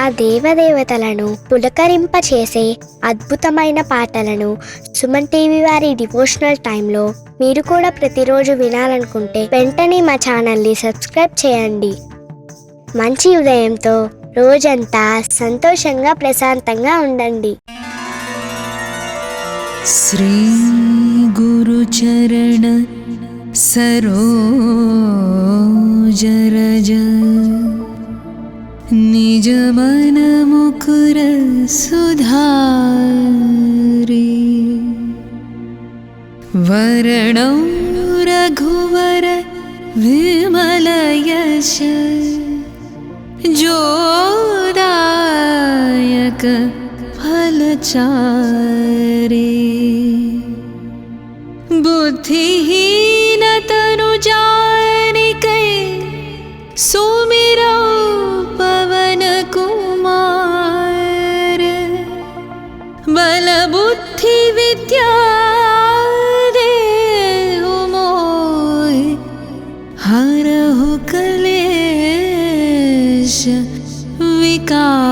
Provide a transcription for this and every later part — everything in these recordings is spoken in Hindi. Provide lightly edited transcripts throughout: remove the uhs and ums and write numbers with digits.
ఆ దేవదేవతలను పులకరింపచేసే అద్భుతమైన పాటలను సుమన్ టీవీ వారి డివోషనల్ టైంలో మీరు కూడా ప్రతిరోజు వినాలనుకుంటే వెంటనే మా ఛానల్ని సబ్స్క్రైబ్ చేయండి. మంచి ఉదయంతో రోజంతా సంతోషంగా ప్రశాంతంగా ఉండండి. శ్రీ గురు చరణ సరోజ రజ నిజ మన ముకుర సుధారి వరణం రఘువర విమల యశ जोदायक फलचारे बुद्धिहीन तनु जानिकै सुमिरौ पवन कुमार बल बुद्धि विद्या देहु मोय हरहु कलेश विकार.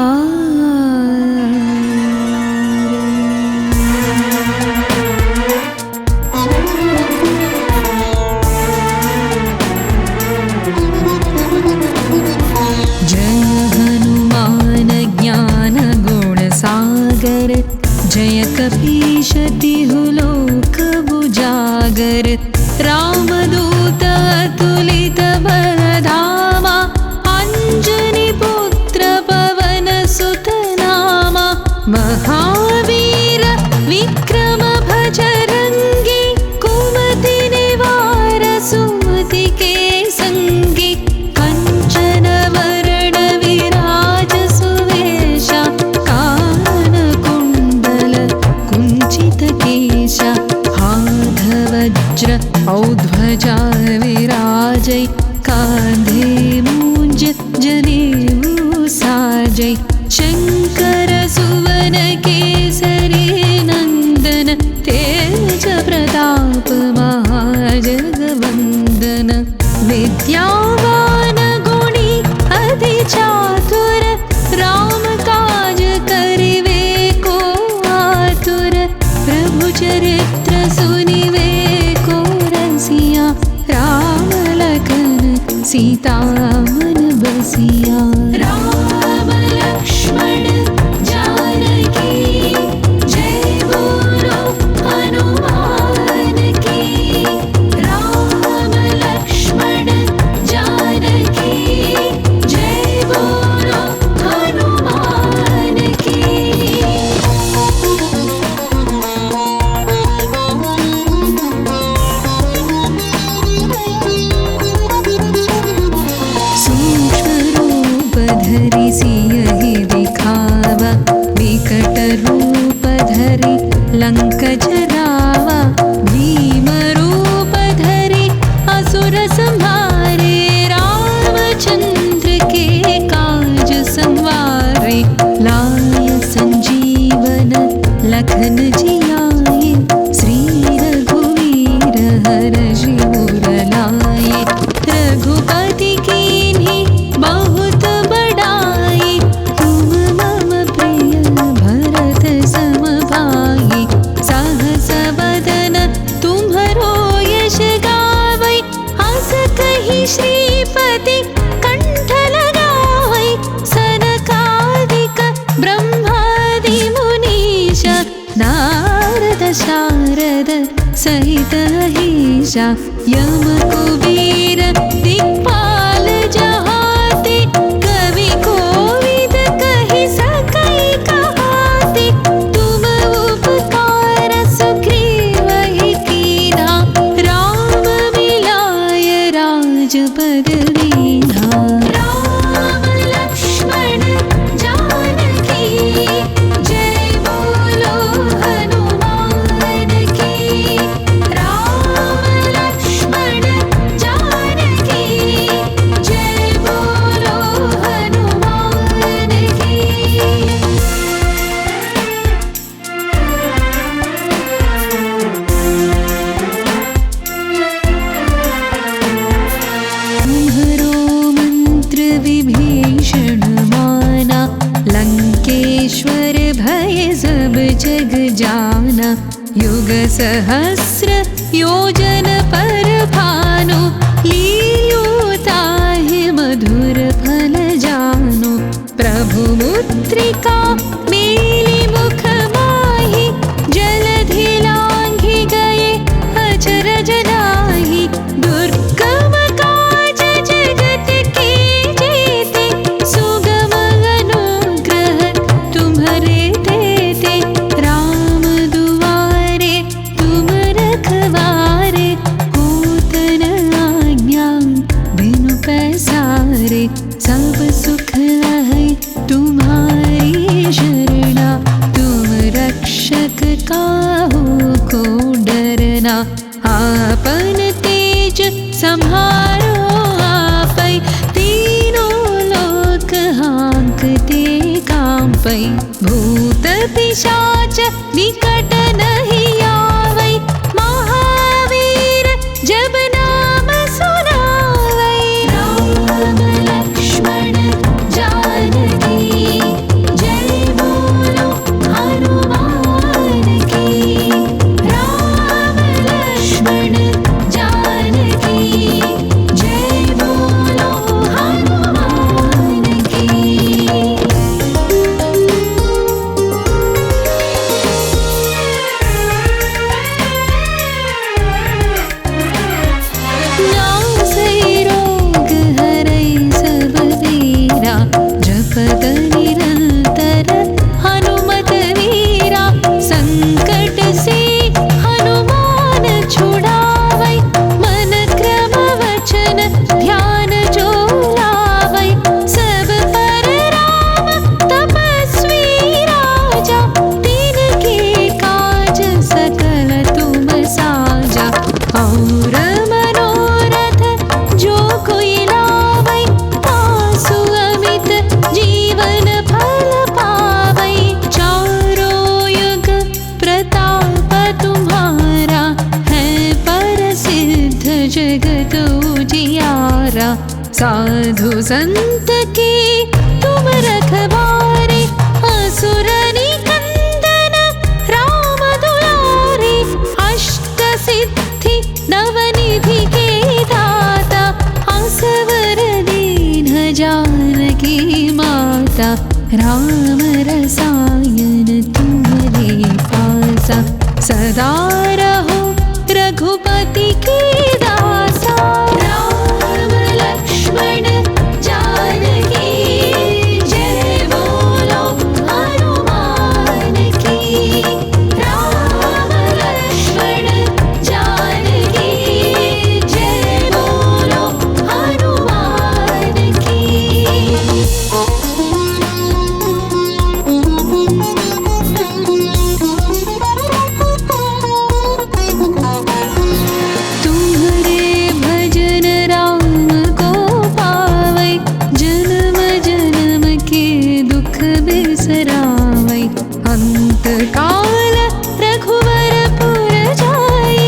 जय हनुमान ज्ञान गुण सागर जय कपीश तिहु लोक बुजागर रामदूत अतुलित बलधामा अंजनी पुत्र पवन सुत नामा महावीर विक्रम भजरंगी कुमति निवार सुमति के संगी कंचन वरण विराज सुवेशा कानन कुंडल कुंचित केशा हाथ वज्र औध्वजा विराजै कांधे मूंज जनेऊ साजै शंकर सुवन केसरी नंदन तेज प्रताप महाजगवंदन विद्यावान गुणी अति चातुर राम काज करिवे को आतुर प्रभु चरित्र सुनिवे को रसिया राम लखन सीता मन बसिया. राम लक्ष्मण जानकी जय बोलो हनुमान की. राम लक्ष्मण जानकी जय बोलो हनुमान की. धरि सियहि दिखावा विकट रूप धरि लंक जरावा भीम रूप धरि असुर संहारे रामचंद्र के काज संवारे लाय संजीवन लखन जियाए श्री रघुवीर हर्षि उर लाए रघुपति कीन्ही बहुत बड़ाई तुम मम प्रिय भरत सम भाई सहस बदन तुम्हरो यश गावै हस कहि श्रीपति कंठ लगावै सनकादिक ब्रह्मादि मुनीश नारद शारद सहित अहिषा यम कुबेर दिक्पाल जहाते कवि कोविद कहि सकै कहाते तुम उपकार सुग्रीवहि कीन्हा राम मिलाय राजपद दीन्हा. राम लक्ष्मण जानकी जय बोलो हनुमान की. राम लक्ष्मण सहस्र योजन पर भानु लीयोताहि मधुर फल जानु प्रभु मुद्रिका मेली मुख माहि जलधि लांघि गए अचरज नाही दुर्गम काज जगत के जेते सुगम अनुग्रह तुम्हरे देते राम दुआरे तुम रखवारे होत न आज्ञा बिनु पैसारे सब सुख है तुम्हारी शरणा तुम रक्षक काहू को डरना आपन तेज सम्हारो आपै तीनों लोक हाँकते कांपै भूत पिशाच निकट नहीं आवै महावीर जब नाम सुनावै राम लक्ष्मण जानकी जय बोलो हनुमान की राम लक्ष्मण जानकी जय बोलो हनुमान की। नासै रोग हरै सब पीरा जपत निरंतर हनुमत वीरा संकट से हनुमान छुड़ावै मन क्रम वचन ध्यान जो लावै सब पर राम तपस्वी राजा तिनके काज सकल तुम साजा और मनोरथ जो कोई लावै तासु अमित जीवन फल पावै चारों युग प्रताप तुम्हारा है प्रसिद्ध जगत उजियारा साधु संत के तुम रखवारे असुर निकंदन राम दुलारे अष्ट सिद्धि नवनिधि के दाता असवर दीन जानकी माता राम रसायन तुम्हारे पासा सदा रहो रघुपति के दासा राम लक्ष्मण जानकी जय बोलो हनुमान की राम लक्ष्मण जानकी जय बोलो हनुमान की। तुम्हारे भजन राम को पावै जन्म जन्म के दुख बिसरावै अंत काल रघुवर पुर जाई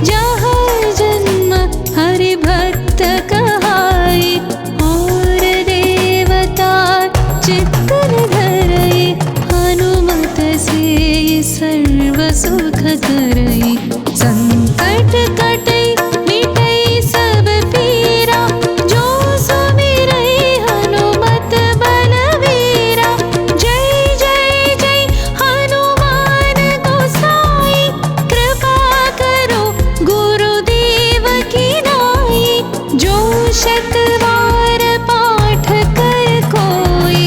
जहाँ जन्म हरि भक्त कहाई और देवता चित्तन धरई हनुमत से सर्व सुख करई संकट कटै मिटै सब पीरा जो सुमिरै हनुमत बलवीरा जय जय जय हनुमान गोसाई कृपा करो गुरुदेव की नाई जो शतवार पाठ कर कोई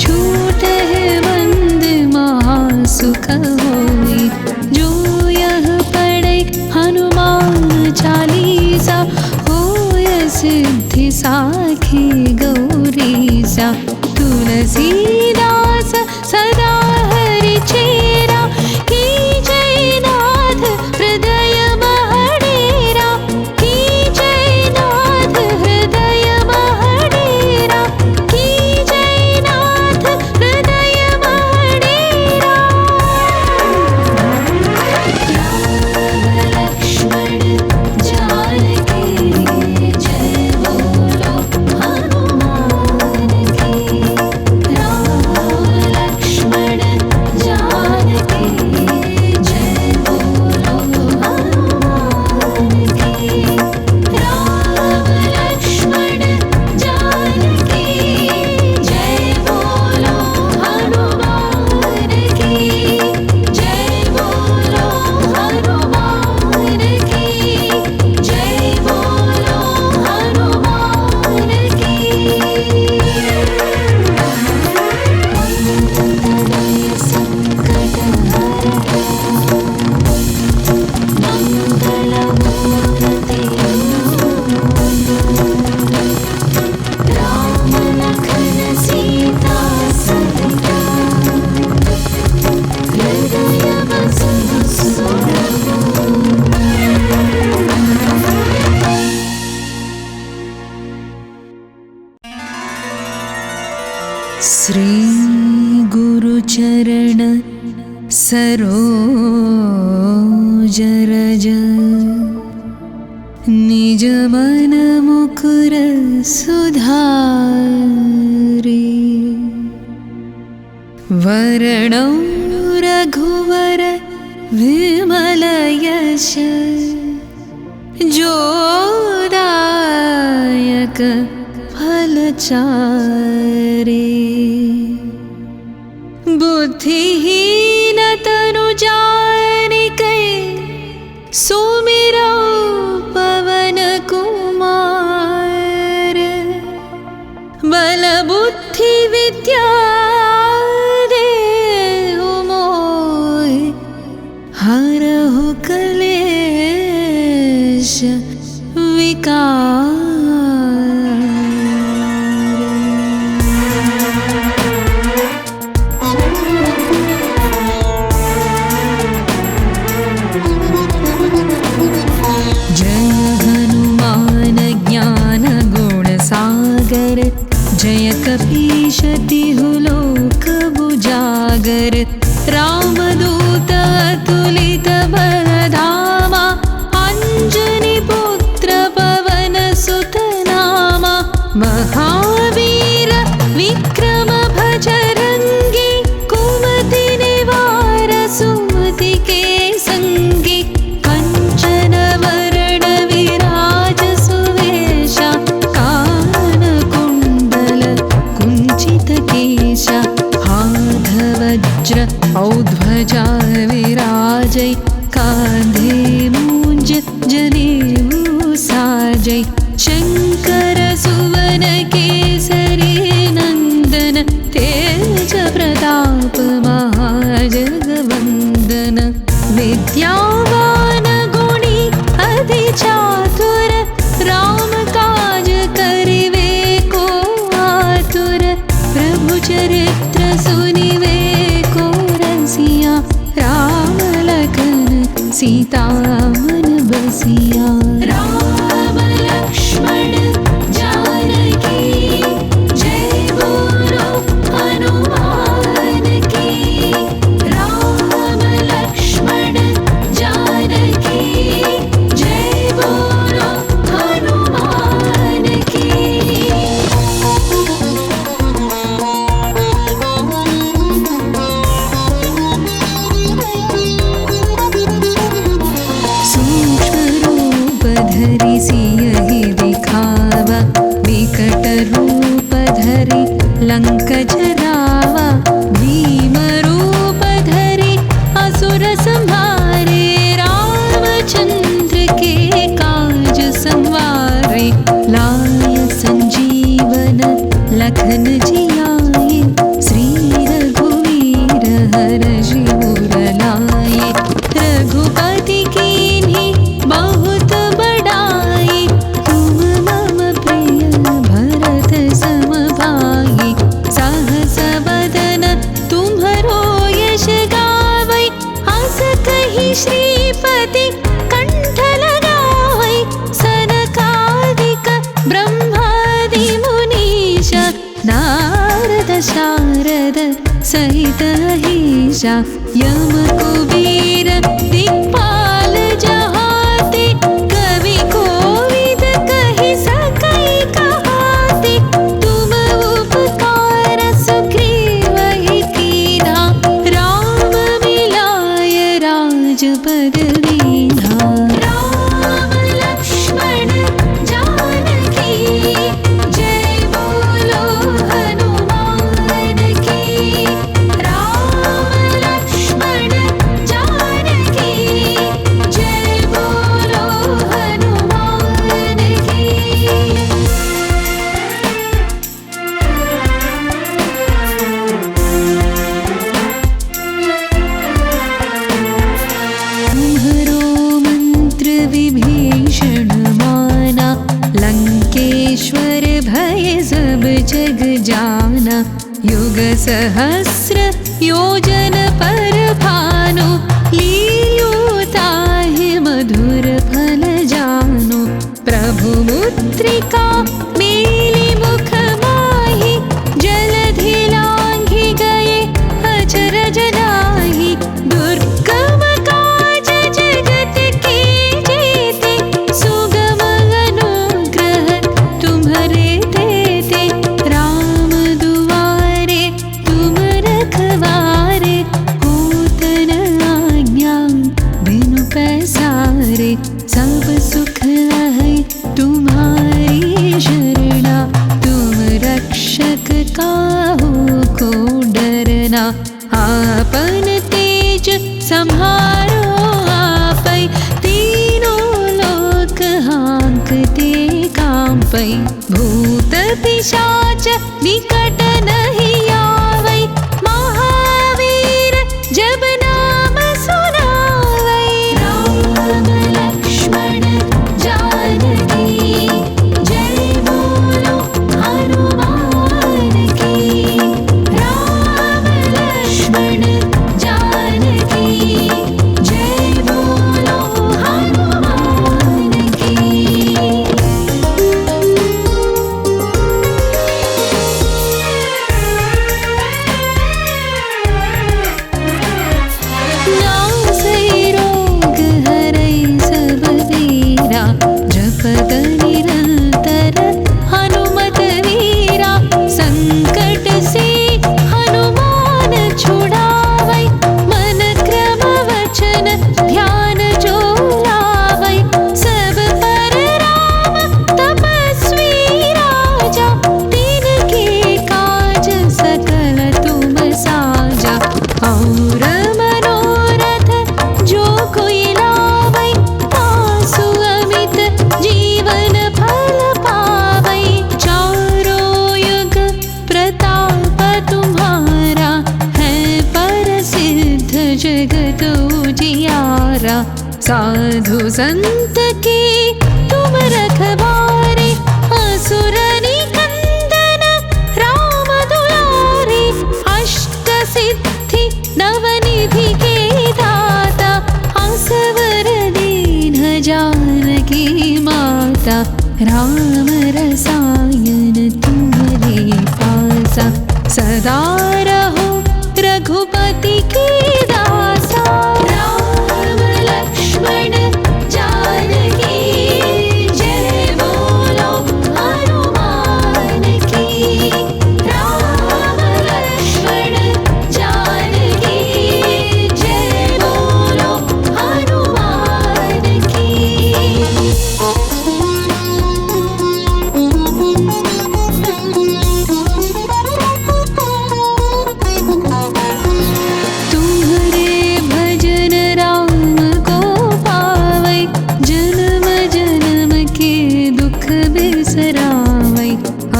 छूट है बंद महासुख होई जो यह पढ़ै हनुमान चालीसा होय सिद्धि साखी गौरीसा तुलसीदास सदा हरि चेरा की जय नाथ हृदय महडेरा की जय नाथ हृदय महडेरा की जय नाथ हृदय महडेरा राम लक्ष्मण जानकी जय बोलो हनुमान की राम श्री गुरुचरण सरोज रज निज मन मुकुर सुधारि वरणौ रघुवर विमल यश जोदायक फलचारि बुद्धिहीन तनु जानिकै सुमिरौ पवन कुमार बल बुद्धि विद्या देहु मोहि हरहु कलेश विकार। जय कपीश तिहु लोक बुजागर रामदूत अतुलित बलधामा अंजनी पुत्र पवन सुत नामा महावीर विक्रम भजरंगी कुमति निवार सुमति के संगी कंचन वरण विराज सुवेशा केशा हाथ वज्र औध्वजा विराजै कांधे मूंज जनेऊ साजै शंकर सुवन केसरी नंदन तेज प्रताप महाजगवंदन विद्यावान गुणी अति चातुर राम काज करिवे को आतुर प्रभु चरित्र सुनिवे को रसिया राम लखन सीता मन बसिया। राम लक्ष्मण जानकी जय बोलो हनुमान की। राम लक्ष्मण जानकी जय बोलो हनुमान की। धरि सियहि दिखावा विकट रूप धरि लंक जरावा भीम रूप धरि असुर संहारे रामचंद्र के काज संवारे लाय संजीवन लखन जियाए श्री रघुवीर हरषि उर लाए रघुपति कीन्ही बहुत बड़ाई तुम मम प्रिय भरत सम भाई सहस बदन तुम्हरो यश गावै हस कहि श्रीपति कंठ लगावै सनकादिक ब्रह्मादि मुनीश नारद शारद सहित अहीशा यम कुबेर दिक्पाल जहाते कवि कोविद कहि सकै कहाते तुम उपकार सुग्रीवहि कीन्हा राम मिलाय राजपद दीन्हा। राम लक्ष्मण जानकी जय बोलो हनुमान की। राम लक्ष्मण जानकी जय बोलो हनुमान की। तुम्हरो मंत्र विभीषण माना लंकेश्वर भय सब जग जाना युग सहस्र योजन पर भानु लील्योताहि मधुर फल जानु प्रभु मुद्रिका मेलि मुख माहि जलधि काहू को डरना। आपन तेज संहारो आपै, तीनों लोक हाँकते कांपै। भूत पिशाच निकट नहीं आवै, महावीर जब नाम सुनावै। राम लक्ष्मण जानकी जय बोलो हनुमान की। राम लक्ष्मण जानकी जय बोलो हनुमान की। नासै रोग हरै सब वीरा, जपत निरंतर हनुमत वीरा। संकट से हनुमान छुड़ावै, मन क्रम वचन ध्यान जो लावै। सब पर राम तपस्वी राजा, तिनके काज सकल तुम साजा। और मनोरथ जो कोई लावै, तासु अमित जीवन फल पावै। चारों युग प्रताप तुम्हारा, है प्रसिद्ध जगत उजियारा। साधु संत के तुम रखवारे, असुर निकंदन राम दुलारे। अष्ट सिद्धि नवनिधि के दाता, असवर दीन जानकी माता। राम रसायन तुम्हारे पासा, सदा रहो रघुपति के दासा। राम लक्ष्मण जानकी जय बोलो हनुमान की। राम लक्ष्मण जानकी जय बोलो हनुमान की। तुम्हारे भजन राम को पावै, जन्म जन्म के दुख बिसरावै।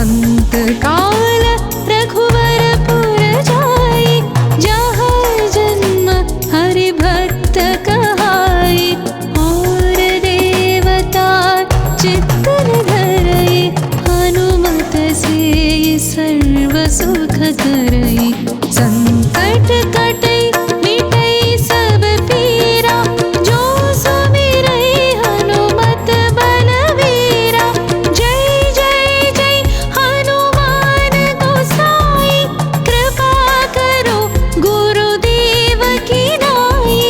अंत काल रघुवर पुर जाई, जहाँ जन्म हरि भक्त कहाई। और देवता चित्तन धरई, हनुमत से सर्व सुख करई। संकट कटै मिटै सब पीरा, जो सुमिरै हनुमत बलवीरा। जय जय जय हनुमान गोसाई, कृपा करो गुरुदेव की नाई।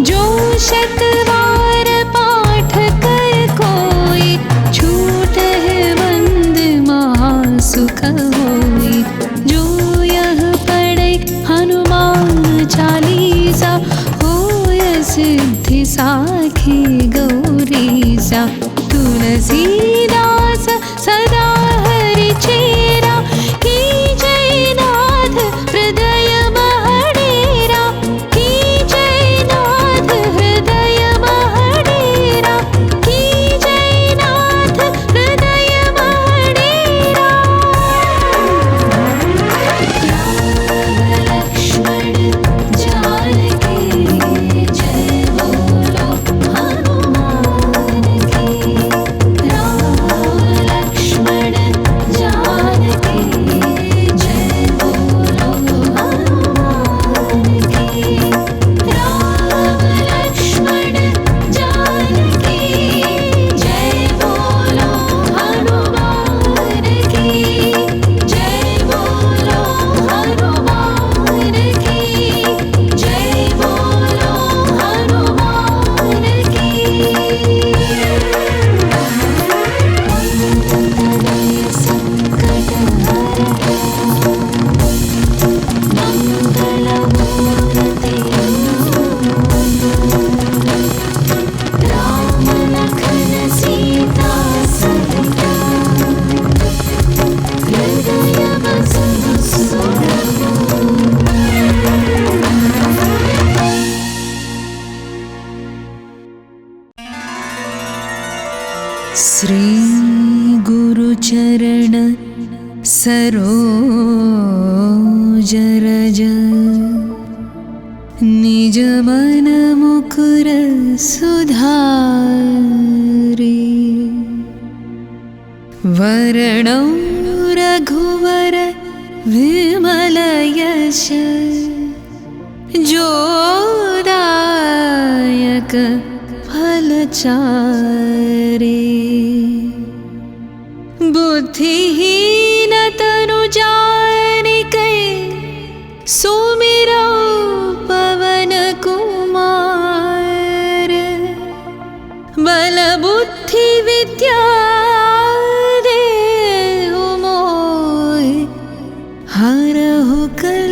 जो शत बार पाठ कर कोई, छूटहि बंद महासुख होई। जो यह पढ़ै हनुमान चालीसा, सरोज रज निज मन मुकुर सुधारे वरणौ रघुवर विमल यश जोदायक फलचारे बुद्धिहीन तनु जानिके सुमिरौ पवन कुमार बल बुद्धि विद्या देहु मोहि हरहु क्लेश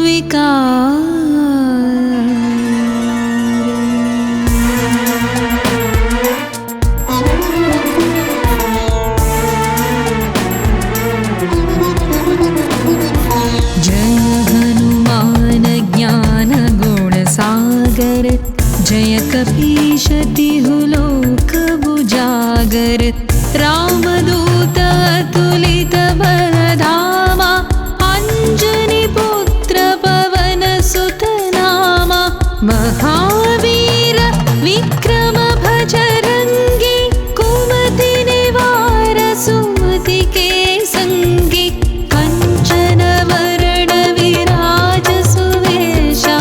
विकार जय कपीश तिहु लोक बुजागर रामदूत अतुलित बलधामा अंजनी पुत्र पवन सुत नामा महावीर विक्रम भजरंगी कुमति निवार सुमति के संगी कंचन वरण विराज सुवेशा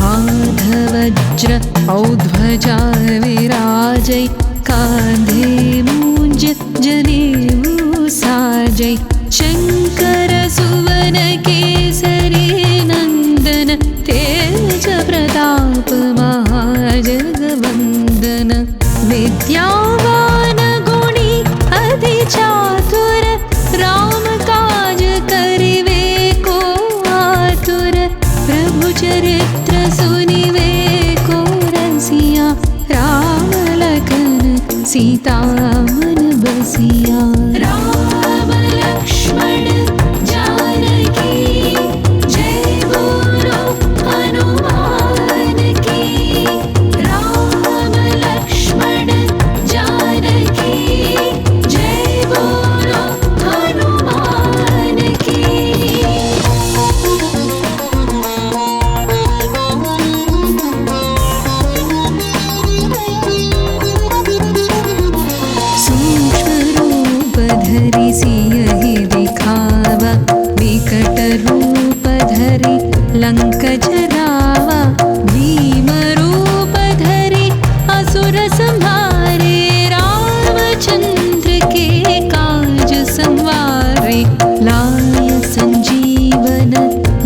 हाथ वज्र औध्वजा विराजै कांधे मूंज जनेऊ साजै शंकर सुवन केसरी नंदन तेज प्रताप महाजगवंदन विद्यावान गुणी अति चातुर राम काज करिवे को आतुर प्रभु चरित्र सुनिवे को रसिया राम लखन सीता मन बसिया राम लक्ष्मण जानकी जय बोलो हनुमान की राम लक्ष्मण जानकी जय बोलो हनुमान की धरि सियहि दिखावा विकट रूप धरि लंक जरावा भीम रूप धरि असुर संहारे रामचंद्र के काज संवारे लाय संजीवन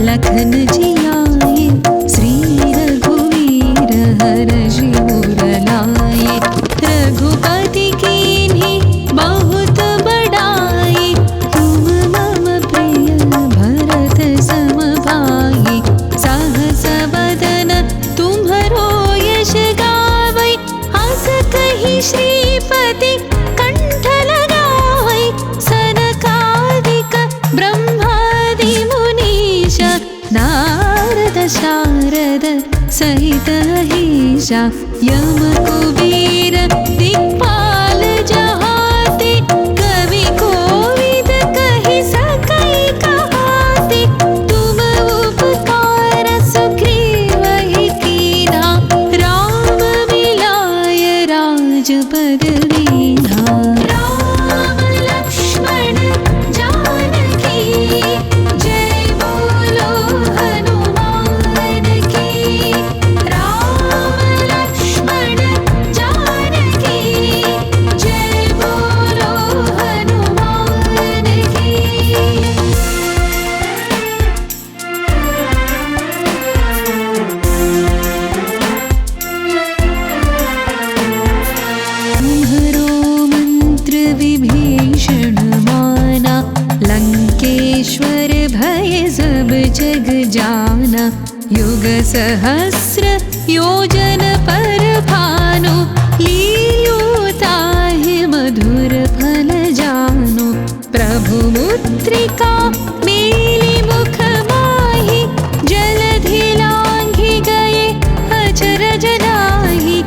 लखन जियाए श्री रघुवीर हरषि उर लाए रघुपति कीन्ही बहुत बड़ाई तुम मम प्रिय भरत सम भाई सहस बदन तुम्हरो यश गावै हस कहि श्रीपति कंठ लगावै सनकादिक ब्रह्मादि मुनीश नारद शारद सहित अहिषा यम कुबेर दिक्पाल जहाते कवि कोविद कहि सकै कहाते तुम उपकार सुग्रीवहि कीन्हा राम मिलाय राजपद दीन्हा राम लक्ष्मण जानकी जय बोलो हनुमान की राम लक्ष्मण जानकी जय बोलो हनुमान की तुम्हरो मंत्र विभीषण माना लंकेश्वर भय सब जग जाना युग सहस्र योजन पर भानु लील्योताहि मधुर फल जानु प्रभु मुद्रिका मेली मुख माहि जलधि लांघि गए अचरज नाही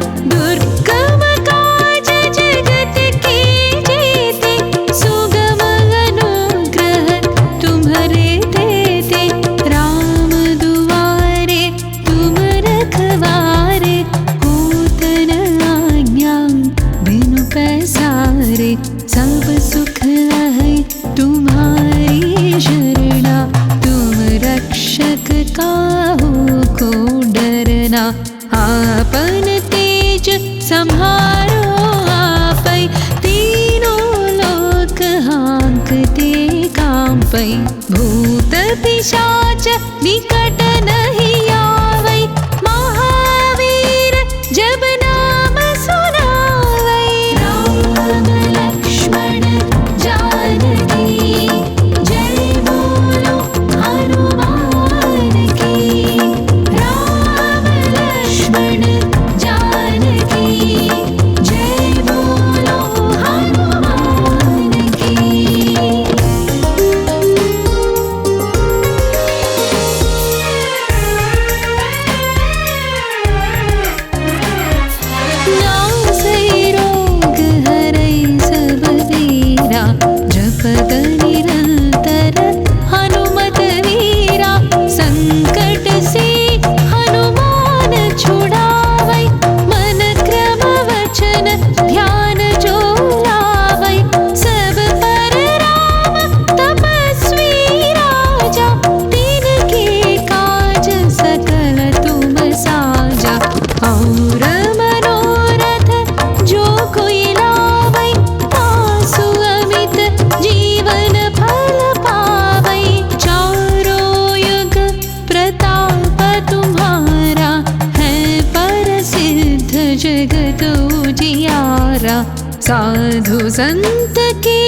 द्वारा। साधु संत के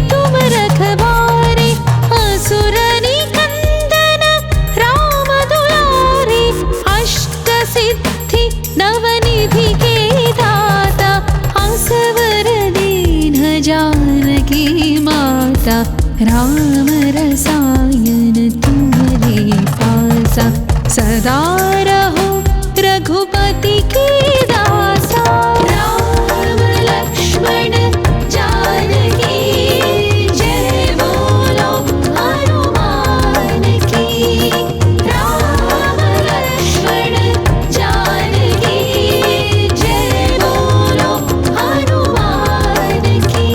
तुम रखवारे, असुर निकंदन राम दुलारे। अष्ट सिद्धि नवनिधि के दाता, असवर दीन जानकी माता। राम रसायन तुम्हारे पासा, सदा रहो रघुपति के दासा। राम लक्ष्मण जानकी जय बोलो हनुमान की। राम लक्ष्मण जानकी जय बोलो हनुमान की।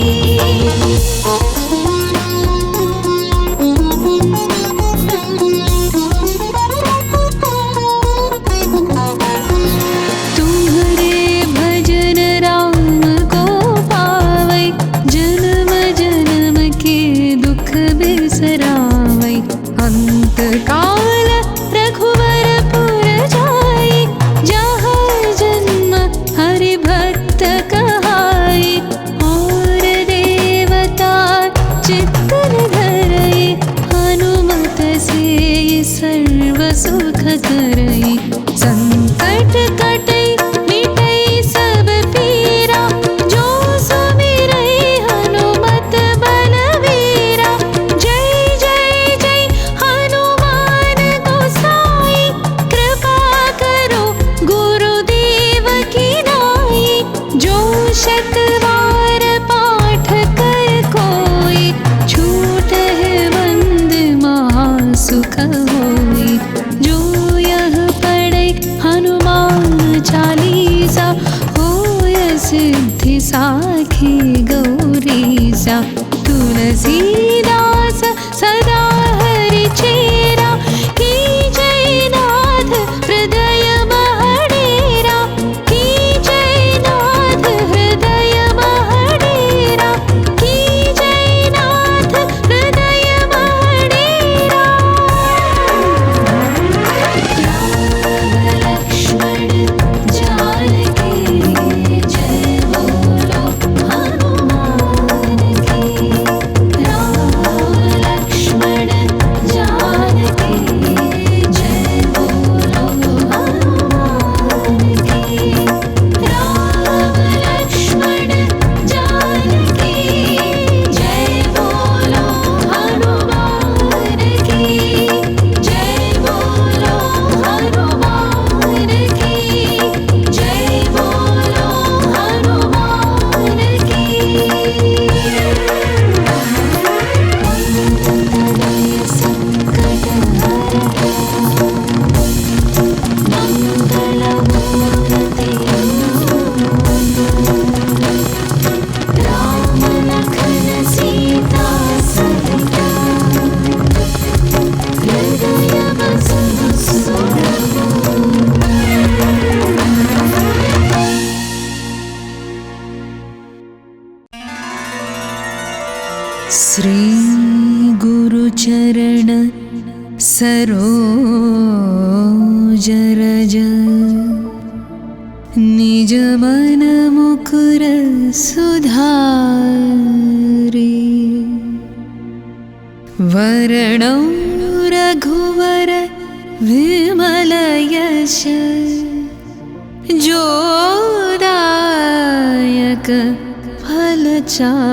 काल रघुवरपुर जाई, जहाँ जन्म हरि भक्त कहाई। और देवता चित्तन धरई, हनुमत से सर्व सुख करई। संकट कटई मिटई सब पीरा, जो सुमिरई हनुमत बलवीरा। जय जय जय हनुमान गोसाई, कृपा करो गुरुदेव की नाई। जो शतवार पाठ कर कोई, छूट है बंद महासुख होई। जो यह पढ़े हनुमान चालीसा, होय सिद्धि साखी गौरीसा। तुलसीदास सदा हरि चेरा, की जय नाथ हृदय महडेरा। की जय नाथ हृदय महडेरा, की जय नाथ हृदय महडेरा। राम लक्ष्मण जानकी जय बोलो हनुमान की। राम लक्ष्मण जानकी जय बोलो हनुमान की। राम लक्ष्मण जानकी जय बोलो हनुमान की। जय बोलो हनुमान की। जय बोलो हनुमान की। राम लखन सीता सहिता, हृदय बसहु सुरभूमि। श्री गुरु चरण सरोज रज, निज मन मुकुर सुधारि। वरणौ रघुवर विमल यश, जोदायक फलचारि।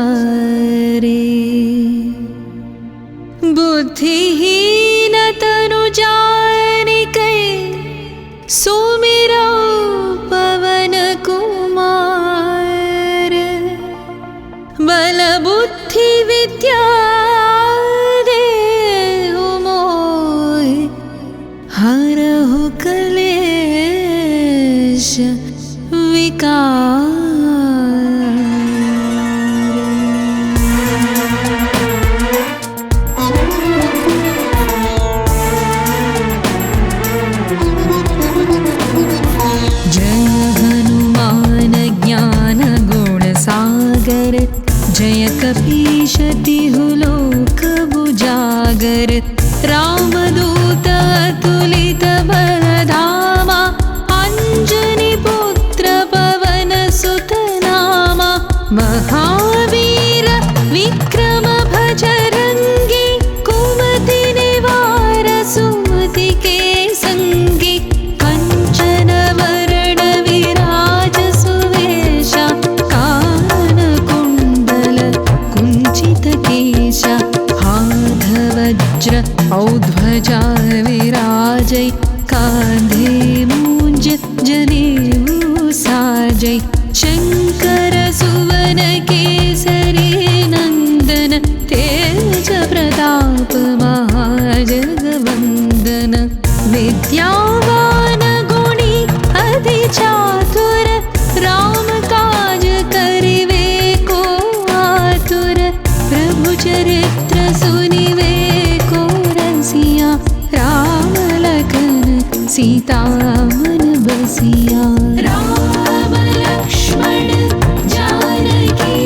बुद्धिहीन तनु जानिकै, सुमिरौ पवन कुमार। बल बुद्धि विद्या देहु मोहि, हरहु कलेश विकार। जय कपीश तिहु लोक बुजागर। रामदूत अतुलित बलधामा, अंजनी पुत्र पवन सुत नामा। महावीर विक्रम भजरंगी कुमति निवार सुमति के संगी कंचन वरण विराज सुवेशा कानन कुंडल कुंचित केशा हाथ वज्र औध्वजा विराजै कांधे मूंज जनेऊ साजै शंकर सुवन केसरी नंदन तेज प्रताप महाजगवंदन विद्यावान गुणी अति चातुर राम काज करिवे को आतुर प्रभु चरित्र सुनिवे को रसिया राम लखन सीता मन बसिया राम लक्ष्मण जानकी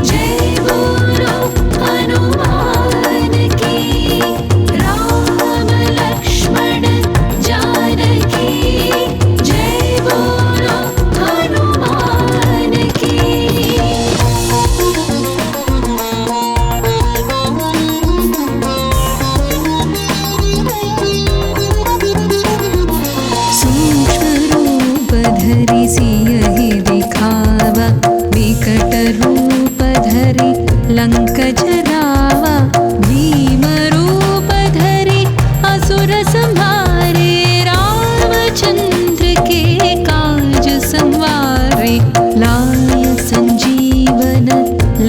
जय बोलो हनुमान की राम लक्ष्मण जानकी जय बोलो हनुमान की धरि सियहि दिखावा विकट रूप धरि लंक जरावा भीम रूप धरि असुर संहारे रामचंद्र के काज संवारे लाय संजीवन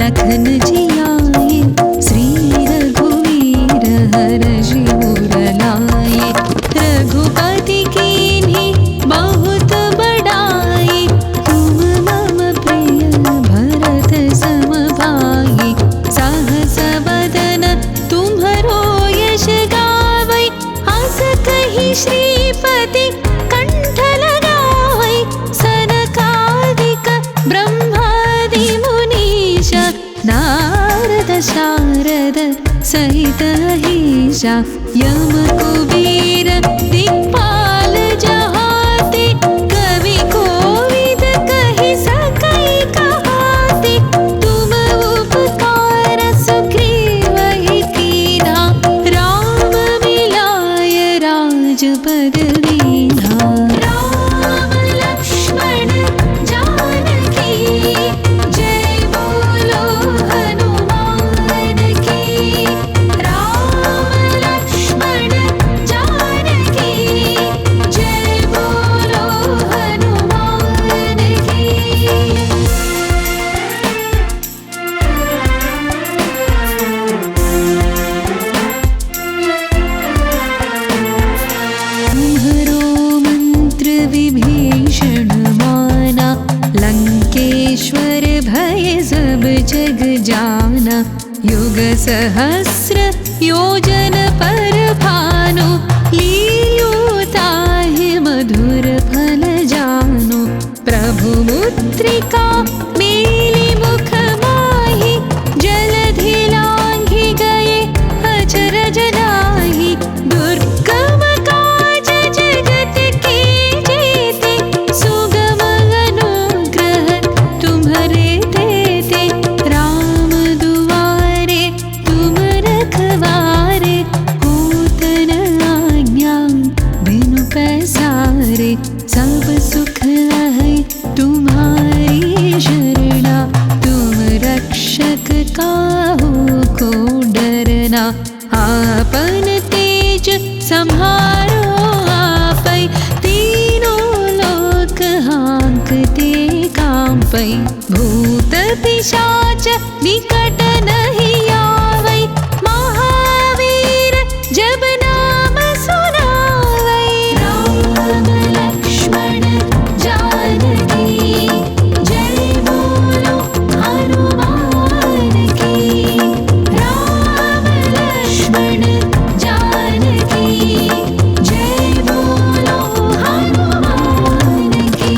लखन जियाए श्री रघुवीर हरषि उर लाए रघुपति कीन्ही बहुत बड़ाई तुम मम प्रिय भरत सम भाई सहस बदन तुम्हरो यश गावै हस कहि श्रीपति कंठ लगावै सनकादिक ब्रह्मादि मुनीश नारद शारद सहित अहिषा यम कुबेर दिक्पाल जहाते कवि कोविद कहि सकै कहाते तुम उपकार सुग्रीवहि कीन्हा राम मिलाय राजपद दीन्हा राम लक्ष्मण जानकी जय बोलो हनुमान की राम लक्ष्मण जानकी जय बोलो हनुमान की तुम्हरो मंत्र विभीषण माना लंकेश्वर भय सब जग जाना युग सहस्र योजन पर भानु लील्यो ताहि मधुर फल जानु प्रभु मुद्रिका मेलि मुख माहि जलधि लांघि गए अचरज नाही दुर्गम काज जगत के जेते सुगम अनुग्रह तुम्हरे देते राम दुआरे तुम रखवारे होत न आज्ञा बिनु पैसारे सब सुख है तुम्हारी शरणा तुम रक्षक काहू को डरना आपन तेज सम्हारो आपै तीनों लोक हाँकते कांपै भूत पिशाच निकट नहीं आवै महावीर जब नाम सुनावै राम लक्ष्मण जानकी जय बोलो हनुमान की राम लक्ष्मण जानकी जय बोलो हनुमान की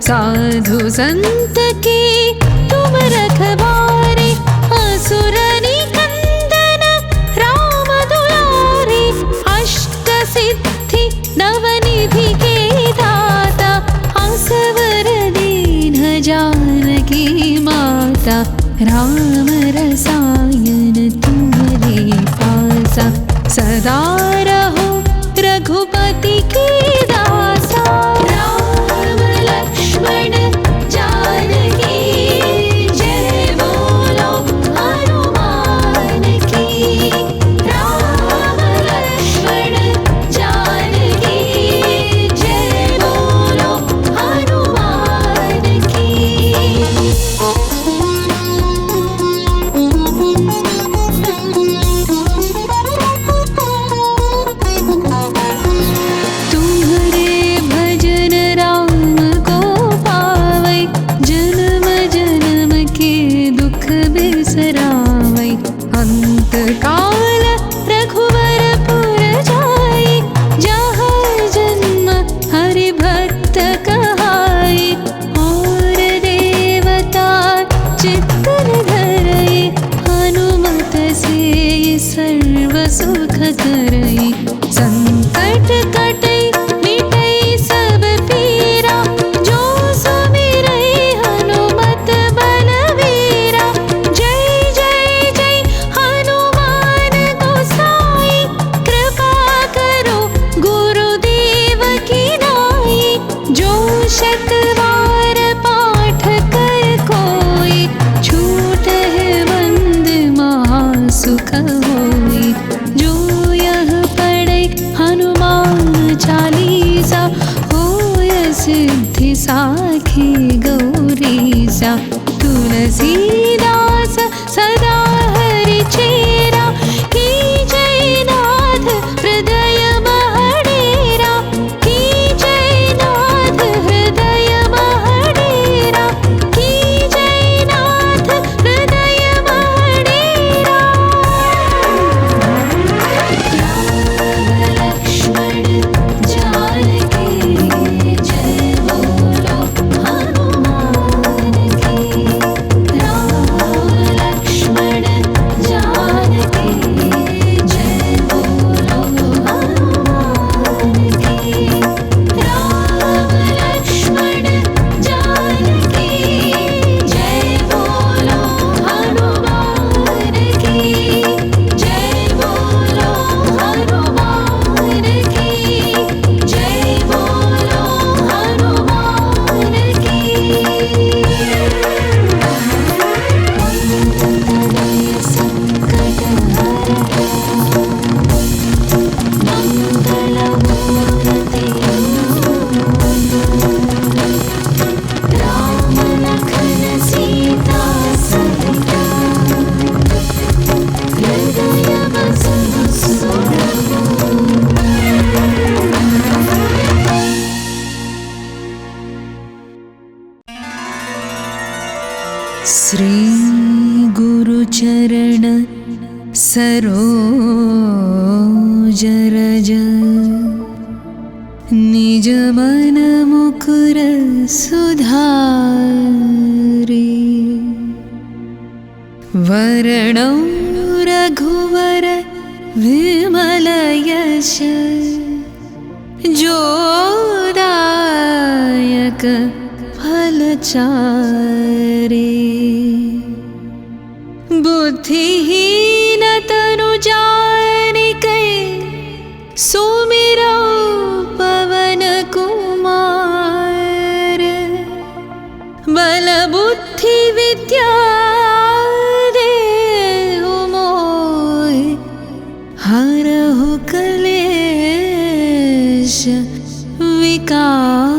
साधु संत के तुम रखवारे, असुर निकंदन राम दुलारे। अष्ट सिद्धि नवनिधि के दाता, असवर दीन जानकी माता। राम रसायन तुम्हारे पासा, सदा रहो रघुपति के दासा। राम लक्ष्मण जानकी जय बोलो हनुमान की। राम लक्ष्मण जानकी जय बोलो हनुमान की। काल रघुवर पुर जाई, जहाँ जन्म हरि भक्त कहाई। और देवता चित्तन धरई, हनुमत से सर्व सुख करई। संकट कटई मिटई सब पीरा, जो सुमिरई हनुमत बलवीरा। जय जय जय हनुमान गोसाई, कृपा करो गुरुदेव की नाई। जो शतवार पाठ कर कोई, छूटहि बंद महासुख होई। जो यह पढ़ै हनुमान चालीसा, होय सिद्धि साखी गौरीसा। तुलसीदास सदा हरि चेरा, की जय नाथ हृदय महडेरा। की जय नाथ हृदय महडेरा, की जय नाथ हृदय महडेरा। राम लक्ष्मण जानकी जय बोलो हनुमान की। राम लक्ष्मण जानकी जय बोलो हनुमान की। राम लक्ष्मण जानकी जय बोलो हनुमान की। जय बोलो हनुमान की। जय बोलो हनुमान की। संकट मंगलमूर्ति राम लखन सीता सहिता, हृदय बसहु सुरभूमि। श्री गुरु चरण सरोज रज, निज मन मुकुर सुधारि। वरणौ रघुवर विमल यश, जोदायक फलचारि। बुद्धिहीन तनु जानिकै, सुमिरौ पवन कुमार। बल बुद्धि विद्या देहु मोहि, हरहु क्लेश विकार।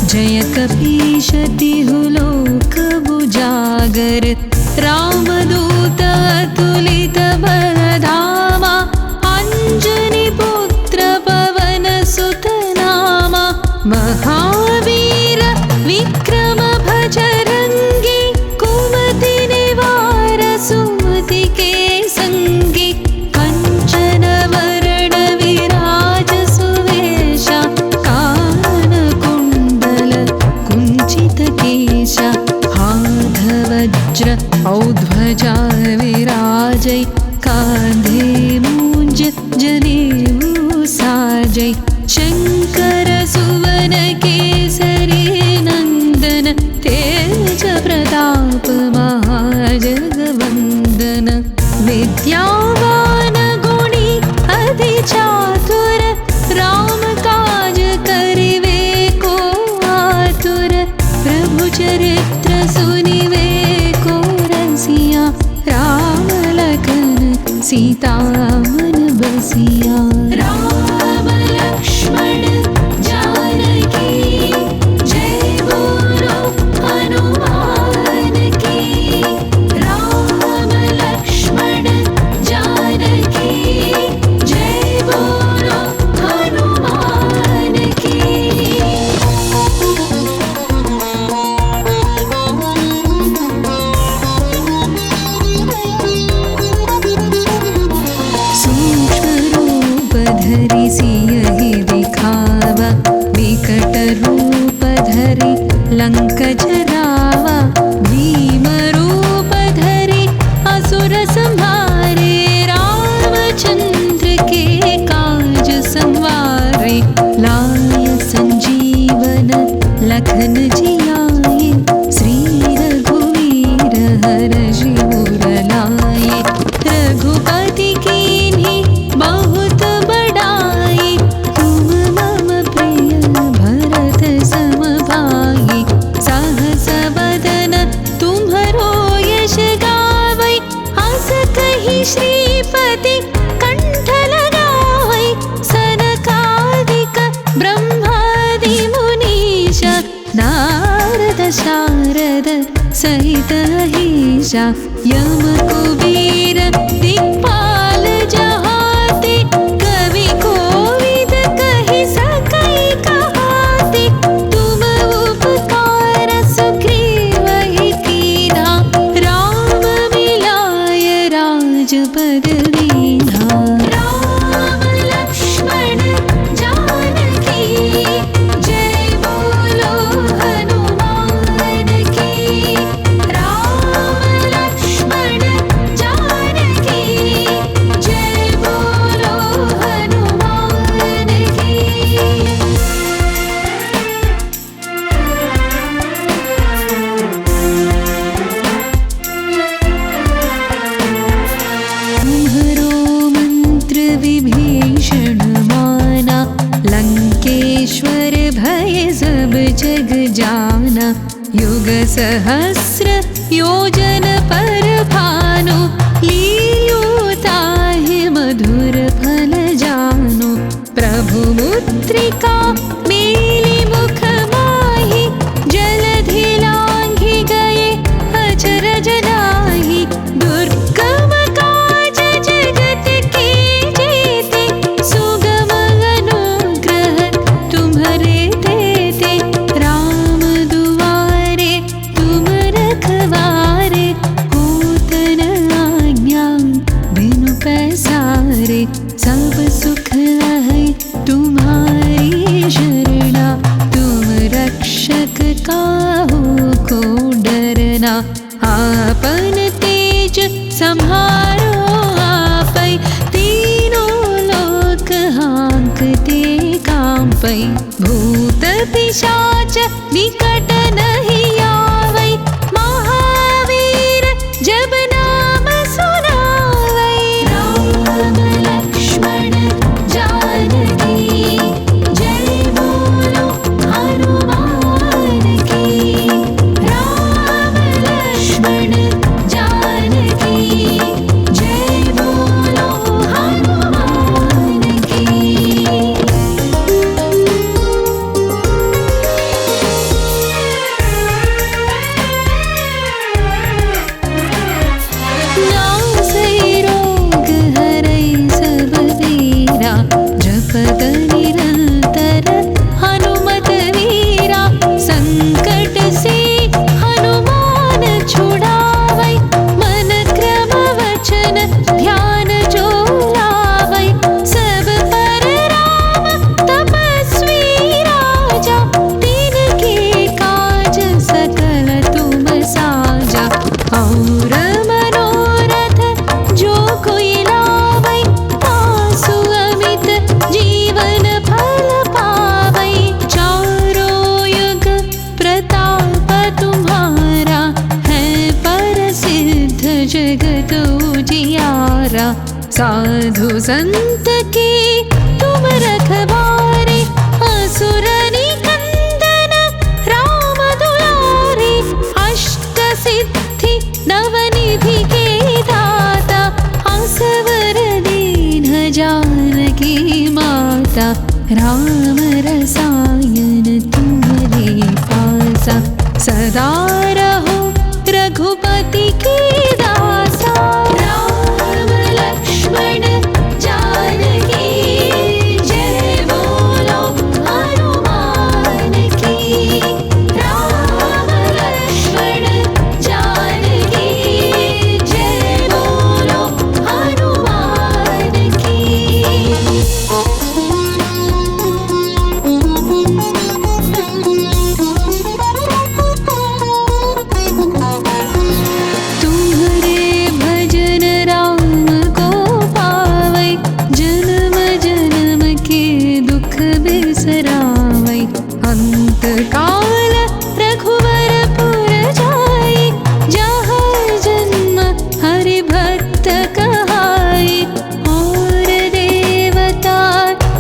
जय कपीश तिहु लोक बुजागर। रामदूत अतुलित बलधामा, अंजनी पुत्र पवन सुत नामा। ध्वजा विराजै कांधे मूंज जनेऊ साजै शंकर सुवन केसरी नंदन तेज प्रताप महाजगवंदन विद्यावान गुणी अति चातुर राम काज करिवे को आतुर प्रभु चरित्र सुनिवे को रसिया राम लखन सीता मन बसिया राम लक्ष्मण जानकी जय बोलो हनुमान की राम लक्ष्मण जानकी जय बोलो हनुमान की। सूक्ष्म रूप धरि सियहि दिखावा विकट रूप धरि लंक जरावा भीम रूप धरि असुर संहारे रामचंद्र के काज संवारे लाय संजीवन लखन जियाए श्री रघुवीर हर्षि उर लाए रघुपति कीन्ही बहुत बड़ाई तुम मम प्रिय भरत सम भाई सहस वदन तुम्हरो यश गावै हस कहि श्रीपति कंठ लगावै सनकादिक ब्रह्मादि मुनीश नारद शारद सहित अहिषा यम कुबेर दिक्पाल जहाते कवि कोविद कहि सकै कहाते तुम उपकार सुग्रीवहि कीन्हा राम मिलाय राजपद दीन्हा राम लक्ष्मण जानकी जय बोलो हनुमान की राम लक्ष्मण जानकी जय बोलो हनुमान की। तुम्हरो मंत्र विभीषण माना लंकेश्वर भय सब जग जाना युग सहस्र योजन पर भानु लील्यो ताहि मधुर फल जानु प्रभु मुद्रिका मेलि मुख माहि जलधि लांघि गए अचरज नाही दुर्गम काज जगत के जेते सुगम अनुग्रह तुम्हरे तेते राम दुआरे तुम जगत उजियारा। साधु संत के तुम रखवारे, असुर निकंदन राम दुलारे। अष्ट सिद्धि नवनिधि के दाता, असवर दीन जानकी माता। राम रसायन तुम्हारे पासा, सदा रहो रघुपति की दासा। राम लक्ष्मण जानकी जय बोलो हनुमान की। राम लक्ष्मण जानकी जय बोलो हनुमान की। काल रघुवर पुर जाई, जहाँ जन्म हरि भक्त कहाई। और देवता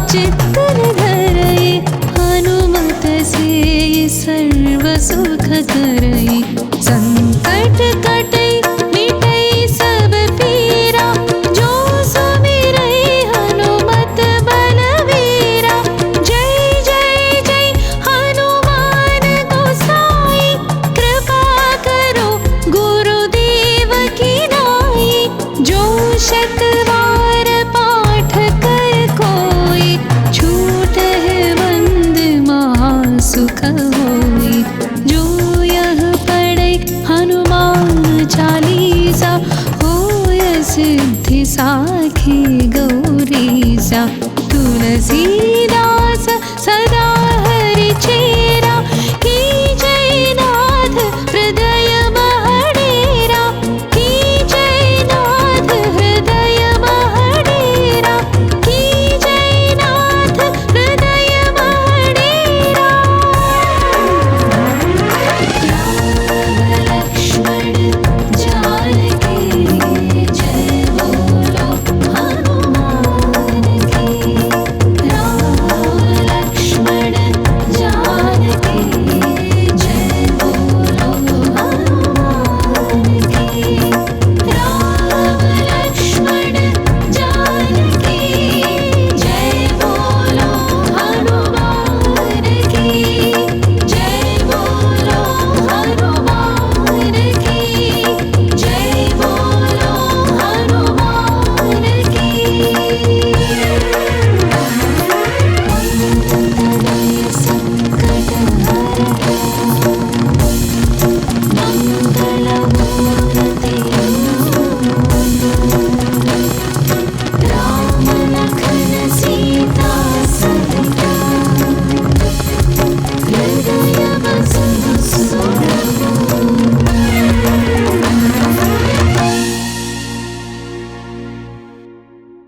चित्तन धरई, हनुमत से सर्व सुख करई। संकट कटई मिटई सब पीरा, जो सुमिरई हनुमत बलवीरा। जय जय जय हनुमान गोसाई, कृपा करो गुरुदेव की नाई। जो शत बार पाठ कर कोई, छूटहि बंद महासुख होई। जो यह पढ़ै हनुमान चालीसा, होय सिद्धि साखी गौरीसा।